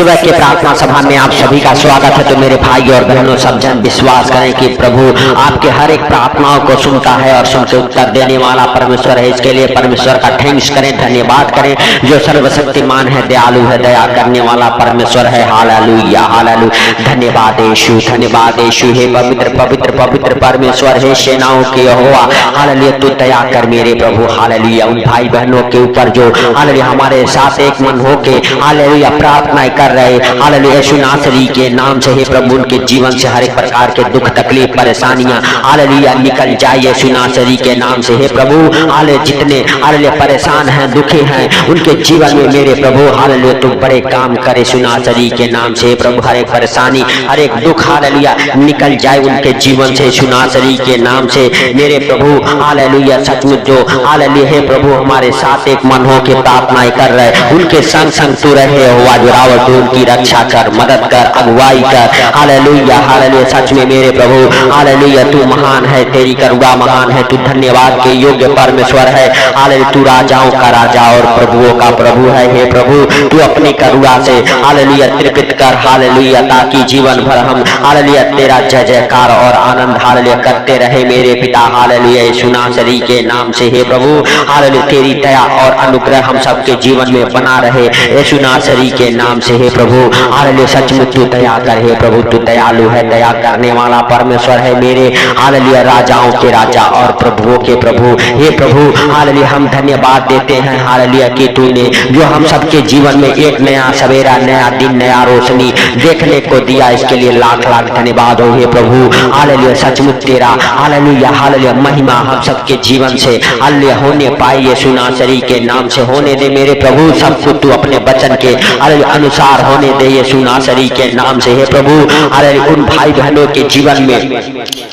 सुबह के प्रार्थना सभा में आप सभी का स्वागत है। तो मेरे भाई और बहनों, सब जन विश्वास करें कि प्रभु आपके हर एक प्रार्थनाओं को सुनता है और सुनकर उत्तर देने वाला परमेश्वर है। इसके लिए परमेश्वर का थैंक्स करें, धन्यवाद करें, जो सर्वशक्तिमान है, दयालु है, दया करने वाला परमेश्वर है। Hallelujah hallelujah. धन्यवाद यीशु, धन्यवाद यीशु। हे पवित्र पवित्र पवित्र परमेश्वर, हे सेनाओं के यहोवा, हालेलुया, तू दया कर मेरे प्रभु। हालेलुया। उन भाई बहनों के ऊपर जो हालेलुया हमारे साथ एक मन होके हालेलुया प्रार्थना कर रहे, हालेलुया, यीशु नासरी के नाम से हे प्रभु उनके जीवन से हर एक प्रकार के दुख तकलीफ परेशानियां हालेलुया निकल जाए यीशु नासरी के नाम से। हे प्रभु हालेलुया, जितने हालेलुया परेशान हैं, दुखी हैं, उनके जीवन में मेरे प्रभु हालेलुया तू बड़े काम करे यीशु नासरी के नाम से। प्रभु हर एक परेशानी, हर एक दुख हालेलुया निकल जाए उनके जीवन से यीशु नासरी के नाम से मेरे प्रभु हालेलुया। सचमुच जो हालेलुया हे प्रभु हमारे साथ एक मन हो के प्रार्थनाएं कर रहे, उनके संग संग तू रहे हुआ जुड़ावट, उनकी रक्षा कर, मदद कर, अगुवाई कर। Hallelujah hallelujah. सच में मेरे प्रभु हालेलुया तू महान है, तेरी करुणा महान है, तू धन्यवाद के योग्य परमेश्वर है। हालेलुया तू राजाओं का राजा और प्रभुओं का प्रभु है। हे प्रभु तू अपनी करुणा से हालेलुया तृप्त कर, हालेलुया, ताकि जीवन भर हम हालेलुया तेरा जय जयकार और आनंद हालेलुया करते रहे मेरे पिता। हालेलुया यीशु नासरी के नाम से हे प्रभु हालेलुया तेरी दया और अनुग्रह हम सबके जीवन में बना रहे यीशु नासरी के नाम से। हे प्रभु हालेलुया सचमुच तू दया कर। हे प्रभु तू दयालु है, दया करने वाला परमेश्वर है मेरे हालेलुया, राजाओं के राजा और प्रभुओं के प्रभु। हे प्रभु हालेलुया हम धन्यवाद देते हैं हालेलुया कि तूने जो हम सबके जीवन में एक नया सवेरा, नया दिन, नया रोशनी देखने को दिया, इसके लिए लाख लाख धन्यवाद हो। हे प्रभु हालेलुया सचमुच तेरा हालेलुया हालेलुया महिमा हम सबके जीवन से हालेलुया होने पाए यीशु नासरी के नाम से होने दे मेरे प्रभु। सबको तू अपने वचन के हालेलुया अनुसार होने दे यीशु नासरी के नाम से। हे प्रभु हालेलुया उन भाई बहनों के जीवन में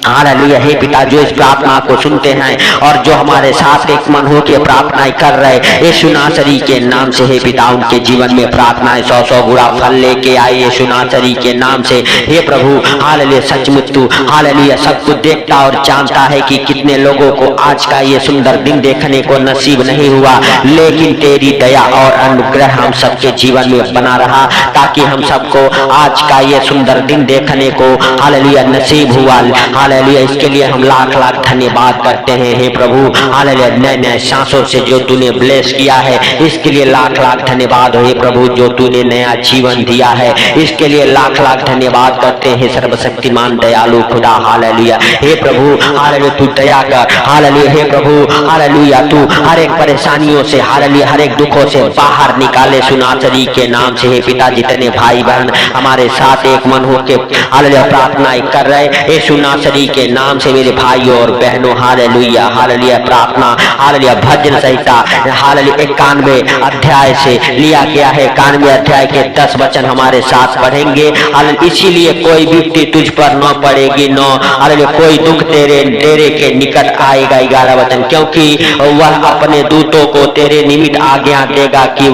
हालेलुया हे पिता जो इस प्रार्थना को सुनते हैं और जो हमारे साथ एक मन हो के प्रार्थनाएं कर रहे यीशु नासरी के नाम से। हे पिता उनके जीवन में प्रार्थनाएं 100 गुणा फल लेके आए यीशु नासरी के नाम से। हे प्रभु हालेलुया सचमुच तू हालेलुया सब कुछ देखता और जानता है कि कितने लोगों को आज का ये सुंदर दिन देखने को नसीब नहीं हुआ, लेकिन तेरी दया और अनुग्रह हम सबके जीवन में बना रहा, ताकि हम सबको आज का ये सुंदर दिन देखने को हालेलुया नसीब हुआ। हालेलुया इसके लिए हम लाख लाख धन्यवाद करते हैं। हे प्रभु हालेलुया नए नए सांसों से जो तूने ब्लेस किया है, इसके लिए लाख लाख धन्यवाद हो। हे प्रभु जो तूने नया जीवन दिया है, इसके लिए लाख लाख धन्यवाद करते हैं सर्वशक्तिमान दयालु खुदा। हालेलुया हे प्रभु हालेलुया तू दया कर। हालेलुया हे प्रभु हालेलुया तू हर एक परेशानियों से हालेलुया हर एक दुखों से बाहर निकाले सुनासरी के नाम से। हे पिता जितने भाई बहन हमारे साथ एक मन होके हालेलुया प्रार्थनाएं कर रहे यीशु नासरी के नाम से मेरे भाइयों और बहनों हालेलुया हालेलुया प्रार्थना हालेलुया भजन संहिता हालेलुया 91 अध्याय से लिया गया है। 91 अध्याय के 10 वचन हमारे साथ पढ़ेंगे। हालेलुया इसीलिए कोई विपत्ति तुझ पर न पड़ेगी, न हालेलुया कोई दुख तेरे डेरे के निकट आएगा। 11 वचन, क्योंकि वह अपने दूतों को तेरे निमित्त आज्ञा देगा कि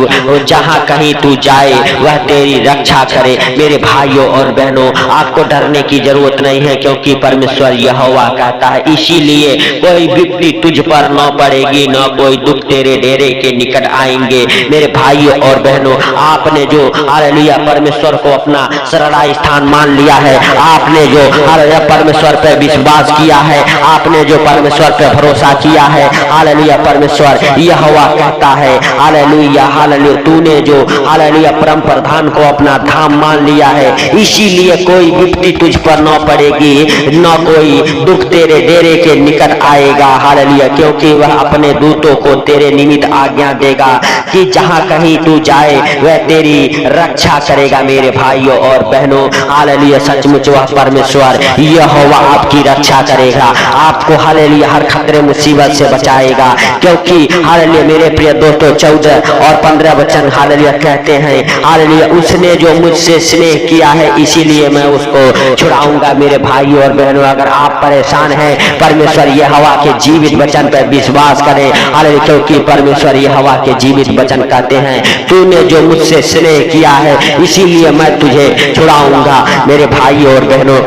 जहां कहीं तू जाए वह तेरी रक्षा करे। मेरे भाइयों और बहनों आपको डरने की जरूरत नहीं है, क्योंकि परमेश्वर यहोवा कहता है इसीलिए कोई विपत्ति तुझ पर न पड़ेगी, न कोई दुख तेरे डेरे के निकट आएंगे। मेरे भाइयों और बहनों आपने जो हालेलुया परमेश्वर को अपना शरण स्थान मान लिया है, आपने जो हालेलुया परमेश्वर पर विश्वास किया है, आपने जो परमेश्वर पर भरोसा किया है, हालेलुया परमेश्वर यहोवा कहता है हालेलुया हालेलुया तूने जो हालेलुया परम प्रधान को अपना धाम मान लिया है, इसीलिए कोई विपत्ति तुझ पर न पड़ेगी, न कोई दुख तेरे डेरे के निकट आएगा। हालेलुया क्योंकि वह अपने दूतों को तेरे निमित्त आज्ञा देगा कि जहां कहीं तू जाए वह तेरी रक्षा करेगा। मेरे भाइयों और बहनों हालेलुया सचमुच वह परमेश्वर यहोवा आपकी रक्षा करेगा, आपको हालेलुया हर खतरे मुसीबत से बचाएगा। क्योंकि हालेलुया मेरे प्रिय दोस्तों 14 और 15 वचन हालेलुया कहते हैं हालेलुया उसने जो मुझसे स्नेह किया है इसीलिए मैं उसको छुड़ाऊंगा। मेरे भाइयों और बहनों अगर आप परेशान हैं, परमेश्वर यहोवा के जीवित वचन पर विश्वास करें हालेलुया, क्योंकि परमेश्वर यहोवा के जीवित वचन कहते हैं तूने जो मुझसे स्नेह किया है इसीलिए मैं तुझे छुड़ाऊंगा। मेरे भाइयों और बहनों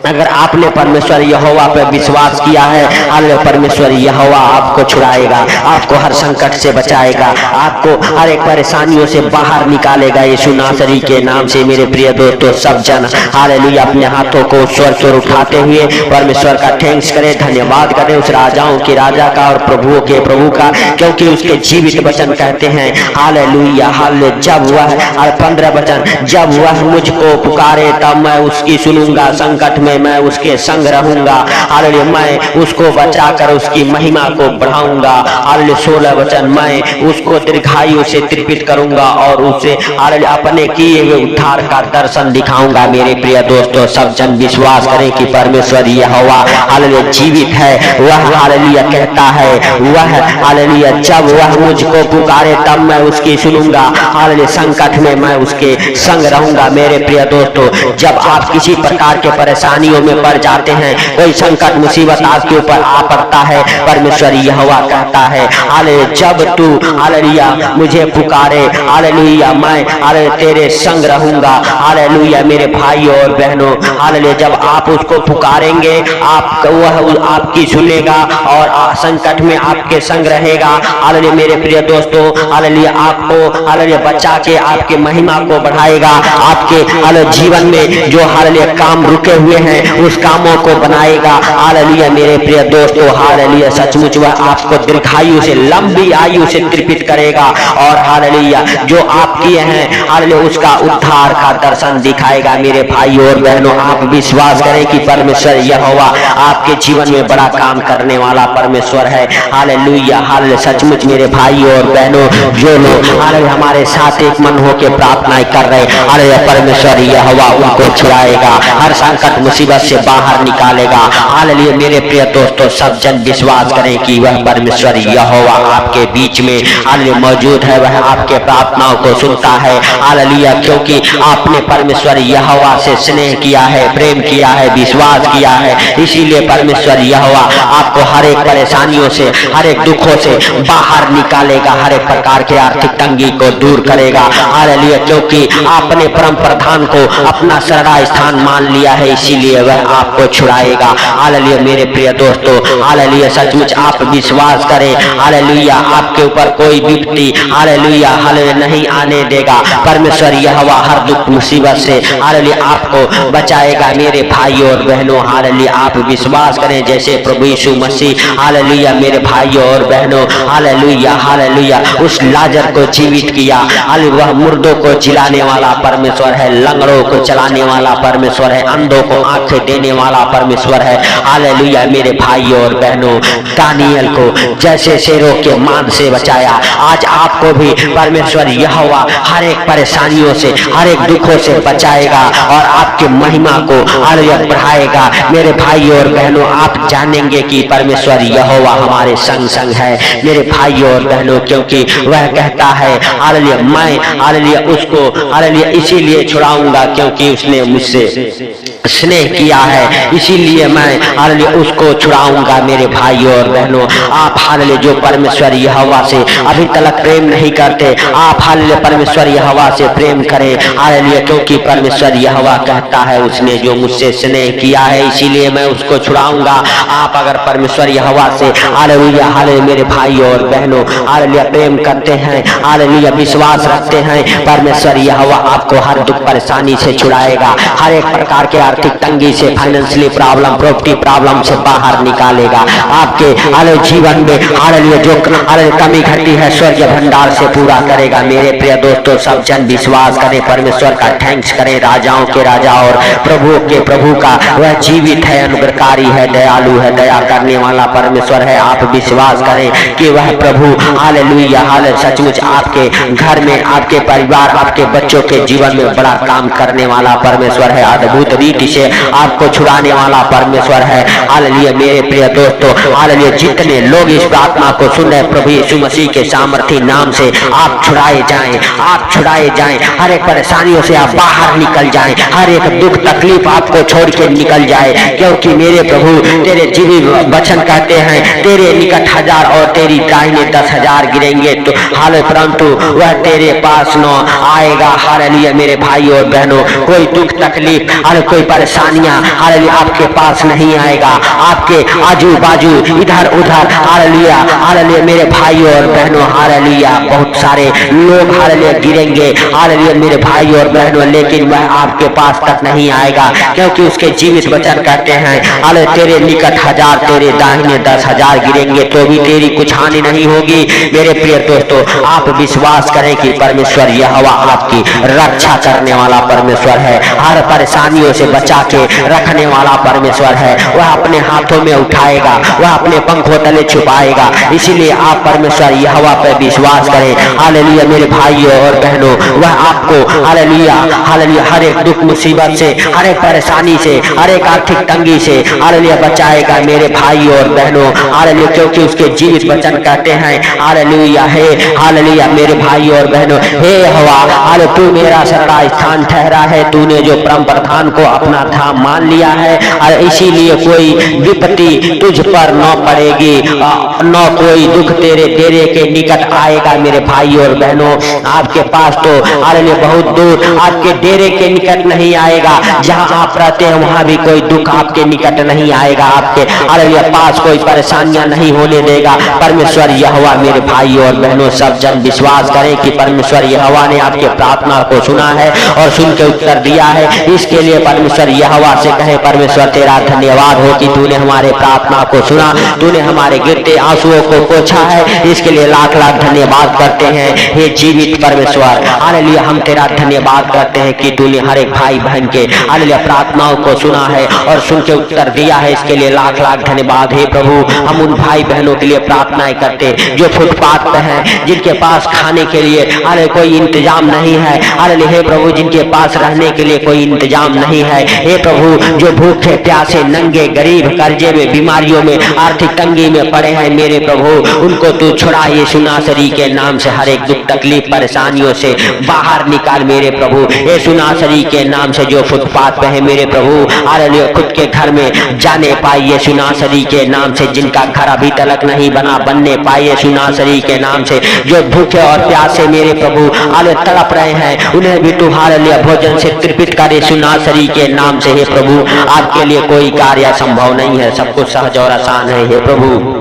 अगर आपने परमेश्वर यहोवा पर विश्वास किया है, हालेलुया परमेश्वर यहोवा आपको छुड़ाएगा, आपको हर संकट से बचाएगा, आपको हर एक परेशानियों से बाहर निकालेगा यीशु नासरी के नाम से मेरे प्रिय दोस्तों सब जन हालेलुया अपने हाथों को स्वर की ओर उठाते हुए परमेश्वर का थैंक्स करें, धन्यवाद करें उस राजाओं के राजा का और प्रभुओं के प्रभु का, क्योंकि उसके जीवित वचन कहते हैं हालेलुया हालेलुया। जब वह 15 वचन, जब वह मुझको पुकारे तब मैं उसकी सुनूंगा, संकट में मैं उसके संग रहूंगा, हालेलुया मैं उसको बचाकर उसकी महिमा को बढ़ाऊंगा, हालेलुया। 16 वचन, मैं उसको दीर्घायु से तृप्त करूंगा और उसे हालेलुया अपने किए हुए उद्धार का दर्शन दिखाऊंगा। मेरे प्रिय दोस्तों सब जन विश्वास करें कि परमेश्वर यहोवा हालेलुया जीवित है। वह हालेलुया कहता है, वह हालेलुया जब वह मुझको पुकारे तब मैं उसकी सुनूंगा, हालेलुया संकट में मैं उसके संग रहूंगा। मेरे प्रिय दोस्तों जब आप किसी प्रकार के परेशानियों में पड़ जाते हैं, कोई संकट मुसीबत आपके ऊपर आ पड़ता है, परमेश्वर यहोवा कहता है हालेलुया जब तू हालेलुया मुझे पुकारे हालेलुया मैं हालेलुया तेरे संग रहूंगा, हालेलुया। मेरे भाइयों और बहनों हालेलुया जब आप उसको पुकारेंगे आप वह आपकी सुनेगा और संकट में आपके संग रहेगा, हालेलुया। मेरे प्रिय दोस्तों हालेलुया आपको हालेलुया बचा के आपके महिमा को बढ़ाएगा, आपके हालेलुया जीवन में जो हालेलुया काम रुके हुए हैं उस कामों को बनाएगा, हालेलुया। मेरे प्रिय दोस्तों हालेलुया सचमुच वह आपको दीर्घायु से लंबी आयु से तृप्त करेगा और हालेलुया जो आप किए हैं हालेलुया उसका उद्धार का दर्शन दिखाएगा। मेरे भाइयों और बहनों आप विश्वास करें कि परमेश्वर यहोवा आपके जीवन में बड़ा काम करने वाला परमेश्वर है, हालेलुया हालेलुया। सचमुच मेरे भाइयों और बहनों जो लोग हालेलुया हमारे साथ एक मन होकर प्रार्थना कर रहे हैं, हालेलुया परमेश्वर यहोवा उनको छुड़ाएगा, हर संकट मुसीबत से बाहर निकालेगा, हालेलुया। मेरे प्रिय दोस्तों सब जन विश्वास करें कि वह परमेश्वर यहोवा आपके बीच में हालेलुया मौजूद है, वह आपके प्रार्थनाओं को सुनता है, हालेलुया। क्योंकि आपने परमेश्वर यहोवा से स्नेह किया है, प्रेम किया है, विश्वास किया है, इसीलिए परमेश्वर यहोवा आपको हर एक परेशानियों से हर एक दुखों से बाहर निकालेगा, हर एक प्रकार के आर्थिक तंगी को दूर करेगा, हालेलुया। क्योंकि आपने परम प्रधान को अपना शरणा स्थान मान लिया है, इसीलिए वह आपको छुड़ाएगा, हालेलुया। मेरे प्रिय दोस्तों हालेलुया सचमुच आप विश्वास करें, हालेलुया आपके ऊपर कोई विपत्ति हालेलुया हालेलुया नहीं आने देगा, परमेश्वर यहोवा हर दुख मुसीबत से हालेलुया आपको बचाएगा। मेरे भाइयों और बहनों हालेलुया आप विश्वास करें जैसे प्रभु यीशु मसीह हालेलुया मेरे भाइयों और बहनों हालेलुया हालेलुया उस लाजर को जीवित किया, हालेलुया वह मुर्दों को जिलाने वाला परमेश्वर है, लंगड़ों को चलाने वाला परमेश्वर है, अंधों को आंखें देने वाला परमेश्वर है, हालेलुया। मेरे भाइयों और बहनों दानियल को जैसे शेरों के मान से बचाया, आज आपको भी परमेश्वर यहोवा हर एक परेशानियों से हर एक दुखों से बचाएगा और आपकी महिमा को हालेलुया बढ़ाएगा। मेरे भाइयों और बहनों आप जानेंगे कि परमेश्वर यहोवा हमारे संग संग है, मेरे भाइयों और बहनों, क्योंकि वह कहता है हालेलुया मैं हालेलुया उसको हालेलुया इसीलिए छुड़ाऊंगा क्योंकि उसने मुझसे स्नेह किया है, इसीलिए मैं हालेलुया उसको छुड़ाऊंगा। मेरे भाइयों और बहनों आप हालेलुया जो परमेश्वर यहोवा से अभी तक प्रेम नहीं करते, आप हालेलुया परमेश्वर यहोवा से प्रेम करें, हालेलुया। क्योंकि परमेश्वर यहोवा कहता है उसने जो मुझसे स्नेह किया है इसीलिए मैं उसको छुड़ाऊंगा। आप अगर परमेश्वर यहोवा से हालेलुया हालेलुया मेरे भाइयों और बहनों हालेलुया प्रेम करते हैं, हालेलुया विश्वास रखते हैं, परमेश्वर यहोवा आपको हर दुख परेशानी से छुड़ाएगा, हर एक प्रकार के आर्थिक तंगी से, फाइनेंशियली प्रॉब्लम, प्रॉपर्टी प्रॉब्लम से बाहर निकालेगा। आपके हालेलुया जीवन में हालेलुया जो हालेलुया कमी घटी है स्वर्गीय भंडार से पूरा करेगा। मेरे प्रिय दोस्तों सब जन विश्वास करें, परमेश्वर का थैंक्स करें, राजाओं के राजा और प्रभु के प्रभु का, वह जीवित है, अनुग्रहकारी है, दयालु है, दया करने वाला परमेश्वर है। आप विश्वास करें कि वह प्रभु हालेलुया हालेलुया सचमुच आपके घर में, आपके परिवार, आपके बच्चों के जीवन में बड़ा काम करने वाला परमेश्वर है, अद्भुत रीति से आपको छुड़ाने वाला परमेश्वर है, हालेलुया। मेरे प्रिय दोस्तों हालेलुया जितने लोग इस प्रार्थना को सुन रहे प्रभु यीशु मसीह के सामर्थी नाम से आप छुड़ाए जाएं, आप छुड़ाए जाएं, हर एक परेशानियों से आप बाहर निकल जाएं, हर एक दुख तकलीफ आपको छोड़ के निकल जाए, क्योंकि मेरे प्रभु तेरे जीवित वचन कहते हैं तेरे निकट 1000 और तेरी दाहिने 10,000 गिरेंगे तो हालेलुया परंतु वह तेरे पास न आएगा, हालेलुया। मेरे भाइयों और बहनों कोई दुख तकलीफ हालेलुया कोई परेशानियां हालेलुया आपके पास नहीं आएगा, आपके आजू बाजू इधर उधर हालेलुया हालेलुया मेरे भाइयों और बहनों हालेलुया बहुत सारे लोग हालेलुया गिरेंगे हालेलुया मेरे भाइयों और बहनों, लेकिन वह आपके पास तक नहीं आएगा, क्योंकि उसके जीवित वचन कहते हैं हालेलुया तेरे निकट 1000 तेरे दाहिने 10,000 गिरेंगे तो भी तेरी कुछ हानि नहीं होगी। मेरे प्रिय दोस्तों, आप विश्वास करें कि परमेश्वर यहोवा आपकी रक्षा करने वाला परमेश्वर है, हर परेशानियों से बचा के रखने वाला परमेश्वर है। वह अपने हाथों में उठाएगा, वह अपने पंखों तले छुपाएगा। इसीलिए आप परमेश्वर यहोवा पर विश्वास करें हालेलुया मेरे भाइयों और बहनों, वह आपको हालेलुया हालेलुया हर एक दुख मुसीबत से, हर एक परेशानी से, हर एक आर्थिक तंगी से हालेलुया बचाएगा मेरे भाइयों और बहनों हालेलुया, क्योंकि उसके जीवित वचन कहते हैं हालेलुया हे हालेलुया मेरे भाइयों और बहनों, हे यहोवा हालेलुया तू मेरा सरड़ा स्थान ठहरा है, तूने जो परम प्रधान को अपना धाम मान लिया है और इसीलिए कोई विपत्ति तुझ पर न पड़ेगी, न कोई दुख तेरे डेरे के निकट आएगा। मेरे भाइयों और बहनों, आपके पास तो हालेलुया बहुत दूर आपके डेरे के निकट नहीं आएगा, जहां आप रहते हैं वहां भी कोई दुख आपके निकट नहीं आएगा, आपके हालेलुया पास कोई परेशानियां नहीं होने देगा परमेश्वर यहोवा। मेरे भाइयों और बहनों, सब जन विश्वास करें कि परमेश्वर यहोवा ने आपके प्रार्थना को सुना है और सुन के उत्तर दिया है। इसके लिए परमेश्वर यहोवा से कहे परमेश्वर तेरा धन्यवाद हो कि तूने हमारे प्रार्थना को सुना, तूने हमारे गिरते आंसुओं को पोंछा है, इसके लिए लाख लाख धन्यवाद करते हैं। हे जीवित परमेश्वर हालेलुया हम तेरा धन्यवाद करते हैं कि तूने हर एक भाई बहन के हालेलुया प्रार्थनाओं को सुना है और सुन के उत्तर दिया है, इसके लिए लाख लाख धन्यवाद। हे प्रभु हम उन भाई बहनों के लिए प्रार्थनाएं करते जो फुटपाथ पे हैं, जिनके पास खाने के लिए हालेलुया कोई इंतजाम नहीं है, हालेलुया हे प्रभु जिनके पास रहने के लिए कोई इंतजाम नहीं है, हे प्रभु जो भूखे प्यासे नंगे गरीब कर्जे में बीमारियों में आर्थिक तंगी में पड़े हैं, मेरे प्रभु उनको तू छुड़ा यीशु नासरी के नाम से, हर एक दुख तकलीफ परेशानियों से बाहर निकाल मेरे प्रभु। यीशु नासरी के नाम से जो फुटपाथ पे है मेरे प्रभु हालेलुया खुद के घर में जाने पाए यीशु नासरी के नाम से, जिनका घर अभी तक नहीं बना बनने पाए यीशु नासरी के नाम से, जो भूखे और प्यासे मेरे प्रभु हालेलुया तड़प रहे हैं, उन्हें भी तू हालेलुया भोजन से तृप्त कर यीशु नासरी के नाम से। हे प्रभु आपके लिए कोई कार्य असंभव नहीं है, सब कुछ सहज और आसान है। हे प्रभु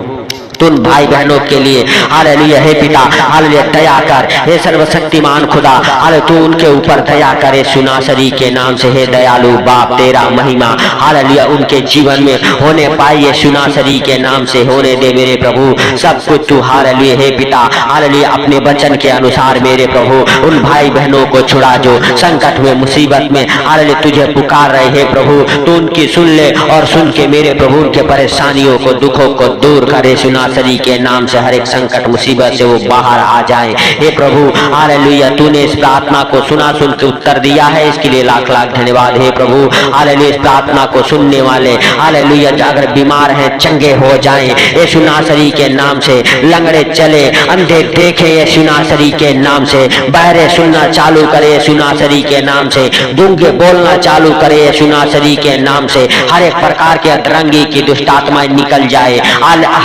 तुम भाई बहनों के लिए हालेलुया हे पिता हालेलुया दया कर, हे सर्वशक्तिमान खुदा हालेलुया तू उनके ऊपर दया करे यीशु नासरी के नाम से। हे दयालु बाप तेरा महिमा हालेलुया उनके जीवन में होने पाए यीशु नासरी के नाम से होने दे मेरे प्रभु। सब कुछ तू हालेलुया हे पिता हालेलुया अपने वचन के अनुसार मेरे प्रभु उन भाई बहनों को छुड़ा जो संकट में मुसीबत में हालेलुया तुझे पुकार रहे। हे प्रभु तू उनकी सुन ले और सुन के मेरे प्रभु उनके परेशानियों को दुखों को दूर करे यीशु नासरी के नाम से, हर एक संकट मुसीबत से वो बाहर आ जाए। हे प्रभु हालेलुया तूने इस प्रार्थना को सुना, सुन के उत्तर दिया है, इसके लिए लाख लाख धन्यवाद। हे प्रभु हालेलुया इस प्रार्थना को सुनने वाले हालेलुया अगर बीमार हैं चंगे हो जाएं यीशु नासरी के नाम से, लंगड़े चले अंधे देखे यीशु नासरी के नाम से, बहरे सुनना चालू करे यीशु नासरी के नाम से, गूंगे बोलना चालू करे यीशु नासरी के नाम से, हर एक प्रकार के अतरंगी की दुष्ट आत्माएं निकल जाए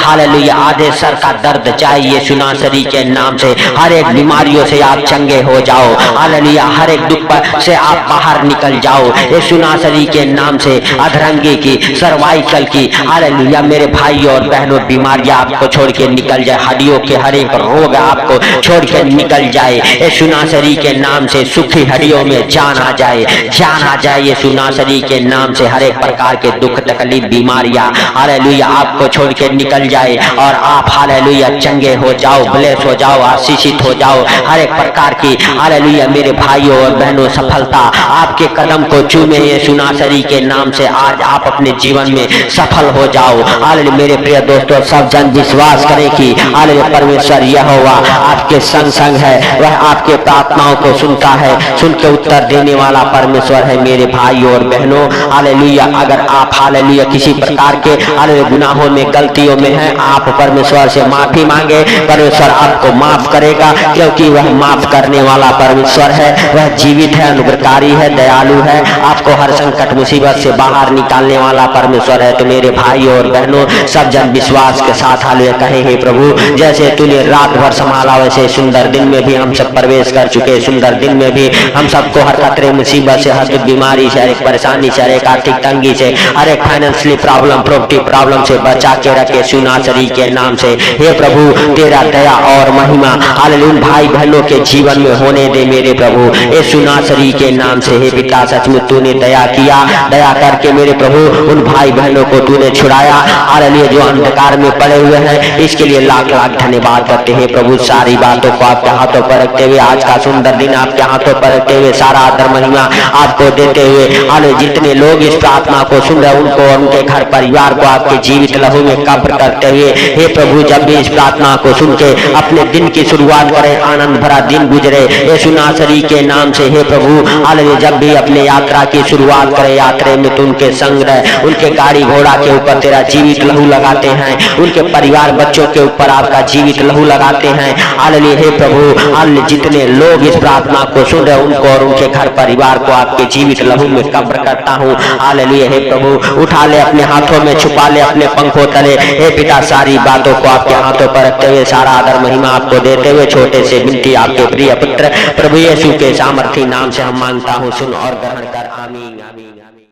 हालेलुया, आधे सर का दर्द जाए यीशु नासरी के नाम से, हर एक बीमारियों से आप चंगे हो जाओ हालेलुया, हर एक दुख से आप बाहर निकल जाओ यीशु नासरी के नाम से। अधरंगी की सर्वाइकल की हालेलुया मेरे भाइयों और बहनों बीमारियां आपको छोड़ के निकल जाए, हड्डियों के हर एक रोग आपको छोड़ के निकल जाए यीशु नासरी के नाम से, सुखी हड्डियों में जान आ जाए, जान आ जाए यीशु नासरी के नाम से, हर एक प्रकार के दुख तकलीफ बीमारियां हालेलुया आपको छोड़ के निकल जाए और आप हालेलुया चंगे हो जाओ, ब्लेस हो जाओ, आशीषित हो जाओ, हर एक प्रकार की हालेलुया मेरे भाइयों और बहनों सफलता आपके कदम को चूमे यीशु नासरी के नाम से। आज आप अपने जीवन में सफल हो जाओ हालेलुया। मेरे प्रिय दोस्तों सब जन विश्वास करें कि हालेलुया परमेश्वर यहोवा आपके संग संग है, वह आपके प्रार्थनाओं को सुनता है, सुन के उत्तर देने वाला परमेश्वर है। मेरे भाइयों और बहनों हालेलुया अगर आप हालेलुया किसी प्रकार के हालेलुया गुनाहों में गलतियों में हैं, आप आप परमेश्वर से माफी मांगे, परमेश्वर आपको माफ करेगा, क्योंकि वह माफ करने वाला परमेश्वर है, वह जीवित है, अनुग्रहकारी है, दयालु है, आपको हर संकट मुसीबत से बाहर निकालने वाला परमेश्वर है। तो मेरे भाई और बहनों, सब जन विश्वास के साथ हालेलुया कहे, हे प्रभु जैसे तूने रात भर संभाला, वैसे सुंदर दिन में भी हम सब प्रवेश कर चुके। सुंदर दिन में भी हम सबको हर खतरे मुसीबत से, हर बीमारी से, हर एक परेशानी से, हर एक आर्थिक तंगी से, हर एक फाइनेंशियली प्रॉब्लम, प्रॉपर्टी प्रॉब्लम से बचा के रखे सुनासरी के नाम से। हे प्रभु तेरा दया और महिमा हालेलुया उन भाई बहनों के जीवन में होने दे मेरे प्रभु, ये सुनासरी के नाम से। हे पिता सचमुच तूने दया किया, दया करके मेरे प्रभु उन भाई बहनों को तूने छुड़ाया हालेलुया जो अंधकार में पड़े हुए हैं, इसके लिए लाख लाख धन्यवाद करते हैं प्रभु। सारी बातों को आपके हाथों पर रखते हुए, आज का सुंदर दिन आपके हाथों पर रखते हुए, सारा आदर महिमा आपको देते हुए हालेलुया जितने लोग इस प्रार्थना को सुन रहे उनको और उनके घर परिवार को आपके जीवित लहू में कब्र करते हुए, हे प्रभु जब भी इस प्रार्थना को सुन के अपने दिन की शुरुआत करें, आनंद भरा दिन गुजरे यीशु नासरी के नाम से। हे प्रभु हालेलुया जब भी अपने यात्रा की शुरुआत करें, यात्रा में तो उनके संग रहे, उनके गाड़ी घोड़ा के ऊपर तेरा जीवित लहू लगाते हैं, उनके परिवार बच्चों के ऊपर आपका जीवित लहू लगाते हैं हालेलुया। हे प्रभु हालेलुया जितने लोग इस प्रार्थना को सुन रहे उनको और उनके घर परिवार को आपके जीवित लहू में कब्र करता हूँ हालेलुया। हे प्रभु उठा ले अपने हाथों में, छुपा ले अपने पंखों तले। हे पिता सारी बातों को आपके हाथों पर रखते हुए, सारा आदर महिमा आपको देते हुए, छोटे से विनती आपके प्रिय पुत्र प्रभु यीशु के सामर्थी नाम से हम मांगता हूँ, सुन और ग्रहण कर, आमीन आमीन आमीन।